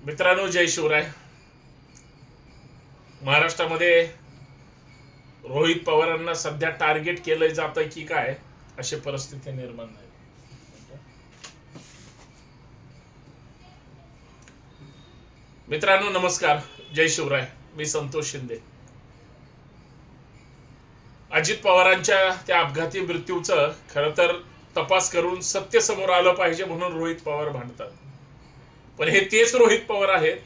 मित्रांनो, जय शिवराय. महाराष्ट्रामध्ये रोहित पवारांना सध्या टार्गेट केलं जातं की काय, अशी परिस्थिती निर्माण झाली. मित्रांनो नमस्कार, जय शिवराय. मी संतोष शिंदे. अजित पवारांच्या त्या अपघाती मृत्यूचं खरं तर तपास करून सत्य समोर आलं पाहिजे म्हणून रोहित पवार भांडतात. पण हे तेच रोहित पवार आहेत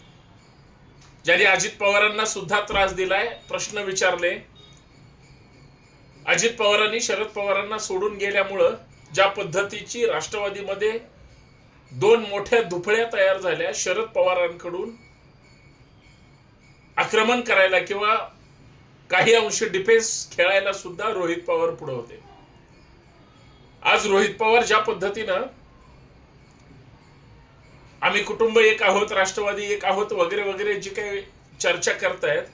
ज्यांनी अजित पवारांना सुद्धा त्रास दिलाय, प्रश्न विचारले. अजित पवारांनी शरद पवारांना सोडून गेल्यामुळं ज्या पद्धतीची राष्ट्रवादीमध्ये दोन मोठ्या दुफळ्या तयार झाल्या, शरद पवारांकडून आक्रमण करायला किंवा काही अंशी डिफेन्स खेळायला सुद्धा रोहित पवार पुढे होते. आज रोहित पवार ज्या पद्धतीनं आम्ही कुटुंब एक आहोत, राष्ट्रवादी एक आहोत वगैरे वगैरे जी काही चर्चा करतायत,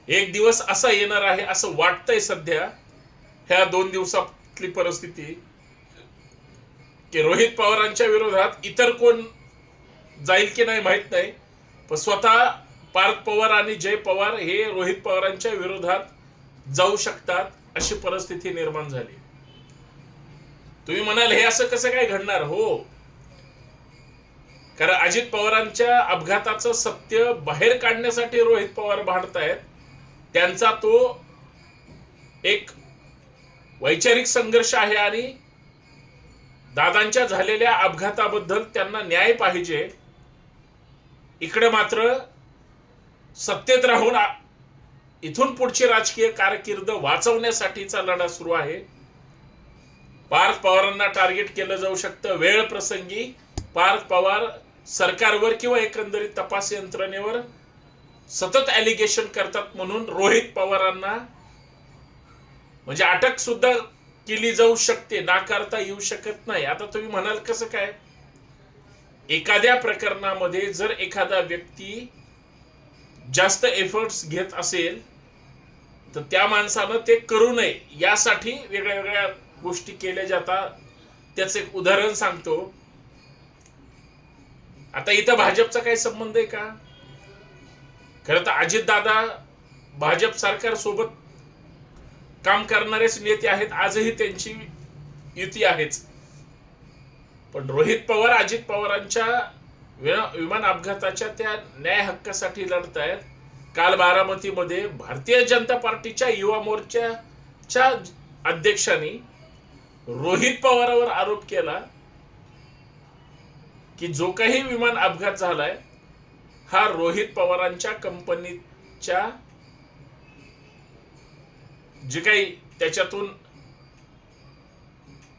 एक दिवस असा येणार आहे असं वाटतंय सध्या ह्या 2 दिवसातली परिस्थिती, की रोहित पवारांच्या विरोधात इतर कोण जाईल की नाही माहित नाही, पण स्वतः पार्थ पवार आणि जय पवार हे रोहित पवारांच्या विरोधात जाऊ शकतात अशी परिस्थिती निर्माण झाली. तुम्ही म्हणाल हे असं कसं काय घडणार? हो, कारण अजित पवारांच्या अपघाताचं सत्य बाहेर काढण्यासाठी रोहित पवार भांडतायत. त्यांचा तो एक वैचारिक संघर्ष आहे आणि दादांच्या झालेल्या अपघाताबद्दल त्यांना न्याय पाहिजे. इकडे मात्र सत्तेत राहून इथून पुढची राजकीय कारकीर्द वाचवण्यासाठीचा लढा सुरू आहे. पार्थ पवारांना टार्गेट केलं जाऊ शकतं. वेळ प्रसंगी पार्थ पवार सरकारवर किंवा एकंदरीत तपास यंत्रणेवर सतत ॲलिगेशन करतात म्हणून रोहित पवारांना म्हणजे अटक सुद्धा केली जाऊ शकते, नाकारता येऊ शकत नाही. आता तुम्ही म्हणाल कसं काय? एखाद्या प्रकरणामध्ये जर एखादा व्यक्ती जास्त एफर्ट्स घेत असेल तर त्या माणसानं ते करू नये यासाठी वेगळ्या वेगळ्या गोष्टी केल्या जातात. त्याचं एक उदाहरण सांगतो. आता इथं भाजपचा काही संबंध आहे का? खरं तर अजितदादा भाजप सरकार सोबत काम करणारेच नेते आहेत, आजही त्यांची युती आहेच. पण रोहित पवार अजित पवारांच्या विमान अपघाताच्या त्या न्याय हक्कासाठी लढतायत. काल बारामतीमध्ये भारतीय जनता पार्टीच्या युवा मोर्चाच्या अध्यक्षांनी रोहित पवारावर आरोप केला की जो काही विमान अपघात झालाय हा रोहित पवारांच्या कंपनीच्या जे काही त्याच्यातून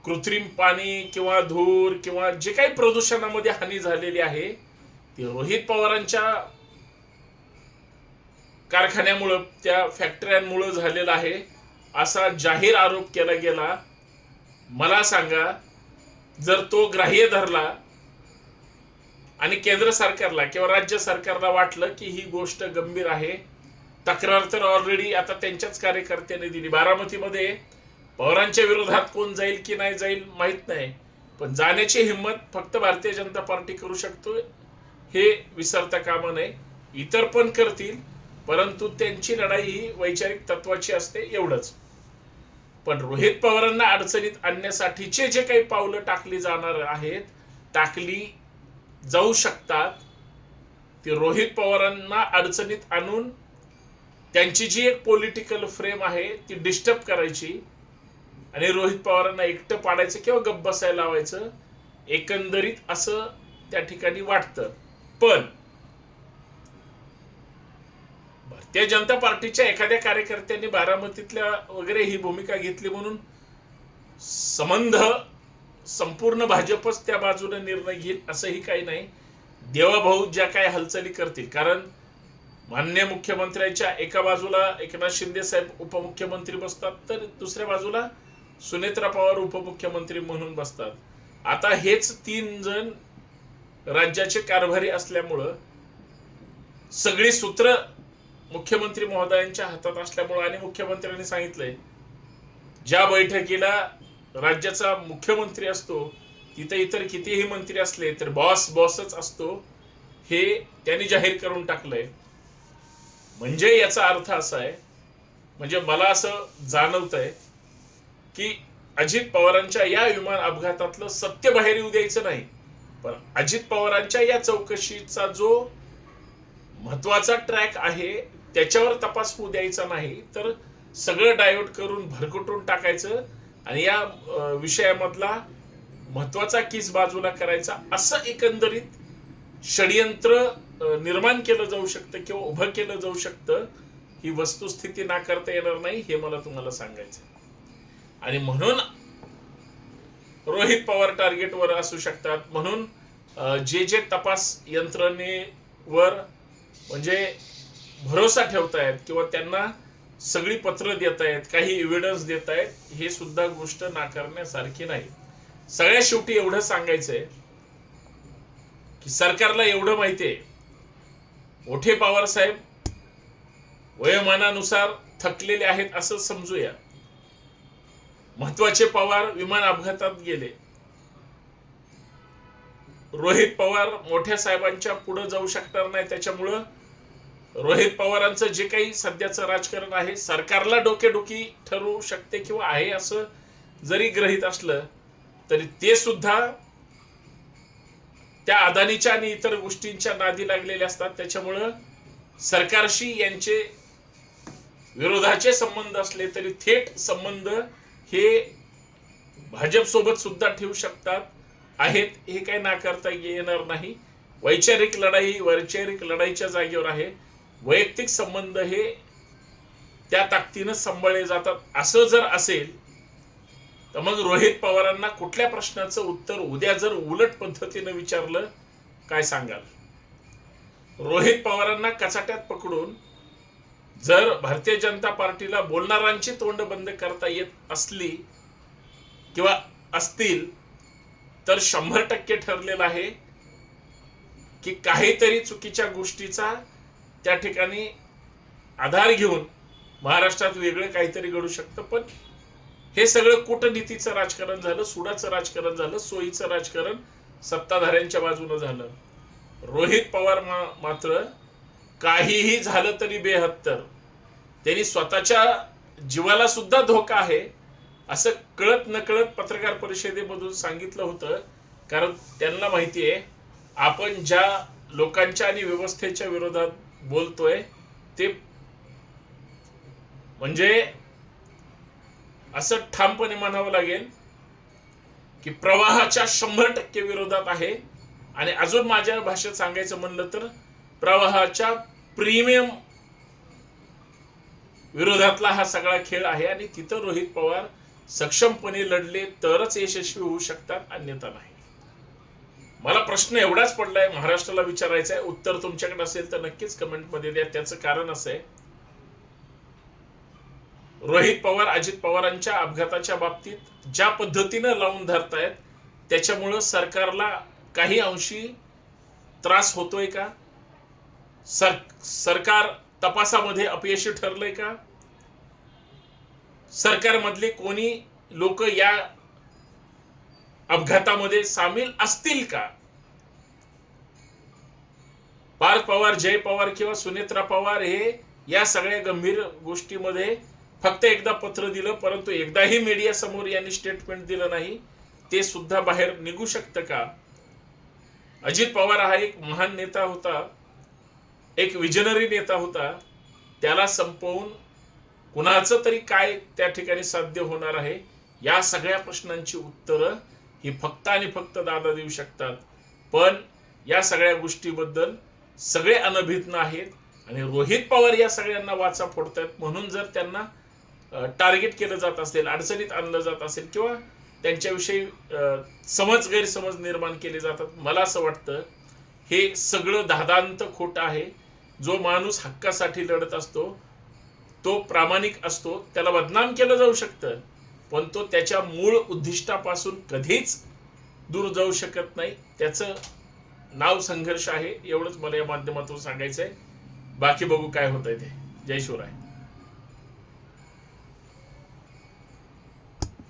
कृत्रिम पाणी किंवा धूर किंवा जे काही प्रदूषणामध्ये हानी झालेली आहे ती रोहित पवारांच्या कारखान्यामुळे, त्या फॅक्टऱ्यांमुळे झालेला आहे असा जाहीर आरोप केला गेला. मला सांगा, जर तो ग्राह्य धरला आणि केंद्र सरकारला किंवा राज्य सरकारला वाटलं की ही गोष्ट गंभीर आहे, तक्रार तर ऑलरेडी आता त्यांच्याच कार्यकर्त्यांनी दिली. बारामतीमध्ये पवारांच्या विरोधात कोण जाईल की नाही जाईल माहित नाही, पण जाण्याची हिंमत फक्त भारतीय जनता पार्टी करू शकतो हे विसरता कामा नये. इतर पण करतील, परंतु त्यांची लढाई ही वैचारिक तत्वाची असते, एवढंच. पण रोहित पवारांना अडचणीत आणण्यासाठीचे जे काही पावलं टाकली जाणार आहेत, टाकली जाऊ शकतात, ती रोहित पवारांना अडचणीत आणून त्यांची जी एक पॉलिटिकल फ्रेम आहे ती डिस्टर्ब करायची आणि रोहित पवारांना एकटं पाडायचं किंवा गप्प बसायला लावायचं, एकंदरीत असं त्या ठिकाणी वाटतं. पण भारतीय जनता पार्टीच्या एखाद्या कार्यकर्त्यांनी बारामतीतल्या वगैरे ही भूमिका घेतली म्हणून संपूर्ण भाजपच त्या बाजूने निर्णय घेईल असंही काही नाही. देवाभाऊ ज्या काही हालचाली करतील, कारण माननीय मुख्यमंत्र्यांच्या एका बाजूला एकनाथ शिंदे साहेब उपमुख्यमंत्री बसतात तर दुसऱ्या बाजूला सुनेत्रा पवार उपमुख्यमंत्री म्हणून बसतात. आता हेच 3 जण राज्याचे कारभारी असल्यामुळं सगळी सूत्र मुख्यमंत्री महोदयांच्या हातात असल्यामुळं आणि मुख्यमंत्र्यांनी सांगितलंय ज्या बैठकीला राज्याचा मुख्यमंत्री असतो तिथे इतर कितीही मंत्री असले तर बॉसच असतो हे त्यांनी जाहीर करून टाकलंय. म्हणजे याचा अर्थ असा आहे, म्हणजे मला असं जाणवतंय की अजित पवारांच्या या विमान अपघातातलं सत्य बाहेर येऊ द्यायचं नाही, पण अजित पवारांच्या या चौकशीचा जो महत्वाचा ट्रॅक आहे त्याच्यावर तपास होऊ द्यायचा नाही, तर सगळं डायव्हर्ट करून भरकटून टाकायचं आणि या विषयामधला महत्वाचा केस बाजूला करायचा, असं एकंदरीत षडयंत्र निर्माण केलं जाऊ शकतं किंवा उभं केलं जाऊ शकतं. ही वस्तुस्थिती नाकारता येणार नाही, हे मला तुम्हाला सांगायचं. आणि म्हणून रोहित पवार टार्गेटवर असू शकतात. म्हणून जे तपास यंत्रणेवर म्हणजे भरोसा ठेवतायत किंवा त्यांना सगळी पत्र देत आहेत, काही एव्हिडन्स देत आहेत, हे सुद्धा गोष्ट नाकारण्यासारखी नाही. सगळ्यात शेवटी एवढं सांगायचंय की सरकारला एवढं माहितीये, मोठे पवार साहेब वयोमानानुसार थकलेले आहेत असं समजूया. महत्वाचे पवार विमान अपघातात गेले. रोहित पवार मोठ्या साहेबांच्या पुढे जाऊ शकणार नाही. त्याच्यामुळं रोहित पवारांचं जे काही सध्याचं राजकारण आहे सरकारला डोकेडुखी ठरू शकते किंवा आहे असं जरी गृहीत असलं तरी ते सुद्धा त्या अदानीच्या आणि इतर गोष्टींच्या नादी लागलेले असतात. त्याच्यामुळं सरकारशी यांचे विरोधाचे संबंध असले तरी थेट संबंध हे भाजप सोबत सुद्धा ठेवू शकतात आहेत, हे काही नाकारता येणार नाही. वैचारिक लढाईच्या जागेवर आहे. वैयक्तिक संबंध हे त्या ताकदीनं सांभाळले जातात. असं जर असेल तर मग रोहित पवारांना कुठल्या प्रश्नाचं उत्तर उद्या जर उलट पद्धतीनं विचारलं काय सांगाल? रोहित पवारांना कचाट्यात पकडून जर भारतीय जनता पार्टीला बोलणाऱ्यांची तोंड बंद करता येत असली किंवा असतील तर 100% ठरलेलं आहे की काहीतरी चुकीच्या गोष्टीचा त्या ठिकाणी आधार घेऊन महाराष्ट्रात वेगळं काहीतरी घडू शकतं. पण हे सगळं कूटनीतीचं राजकारण झालं, सुडाचं राजकारण झालं, सोयीचं राजकारण सत्ताधाऱ्यांच्या बाजूनं झालं. रोहित पवार मात्र काहीही झालं तरी बेहत्तर. त्यांनी स्वतःच्या जीवाला सुद्धा धोका आहे असं कळत नकळत पत्रकार परिषदेमधून सांगितलं होतं. कारण त्यांना माहिती आहे आपण ज्या लोकांच्या आणि व्यवस्थेच्या विरोधात बोलतोय ते म्हणजे असं ठामपणे म्हणावं लागेल की प्रवाहाच्या 100% विरोधात आहे. आणि अजून माझ्या भाषेत सांगायचं म्हणलं तर प्रवाहाच्या प्रीमियम विरोधातला हा सगळा खेळ आहे. आणि तिथं रोहित पवार सक्षमपणे लढले तरच यशस्वी होऊ शकतात, अन्यथा नाही. मला प्रश्न एवढाच पडलाय, महाराष्ट्राला विचारायचा आहे. उत्तर तुमच्याकडे असेल तर नक्कीच कमेंटमध्ये द्या. त्याचं कारण असं आहे, रोहित पवार अजित पवारांच्या अपघाताच्या बाबतीत ज्या पद्धतीनं लावून धरतायत त्याच्यामुळं सरकारला काही अंशी त्रास होतोय का? सरकार तपासामध्ये अपयशी ठरलंय का? सरकारमधले कोणी लोक या अपघातामध्ये सामील असतील का? पार्थ पवार, जय पवार किंवा सुनेत्रा पवार हे या सगळ्या गंभीर गोष्टीमध्ये फक्त एकदा पत्र दिलं परंतु एकदाही मीडिया समोर यांनी स्टेटमेंट दिलं नाही. ते सुद्धा बाहेर निघू शकतं का? अजित पवार हा एक महान नेता होता, एक विजनरी नेता होता. त्याला संपवून कुणाचं तरी काय त्या ठिकाणी साध्य होणार आहे? या सगळ्या प्रश्नांची उत्तरं ही फक्त आणि फक्त दादा देऊ शकतात. पण या सगळ्या गोष्टीबद्दल सगळे अनभिज्ञ आहेत आणि रोहित पवार या सगळ्यांना वाचा फोडतात. म्हणून जर त्यांना टार्गेट केलं जात असेल, अडचणीत आणलं जात असेल किंवा त्यांच्याविषयी गैरसमज निर्माण केले जातात, मला असं वाटतं हे सगळं धादांत खोटं आहे. जो माणूस हक्कासाठी लढत असतो तो प्रामाणिक असतो, त्याला बदनाम केलं जाऊ शकतं पण तो त्याच्या मूळ उद्दिष्टापासून कधीच दूर जाऊ शकत नाही. त्याचं नाव संघर्ष आहे. एवढंच मला या माध्यमातून सांगायचं आहे. बाकी बघू काय होतंय ते. जय शिवराय.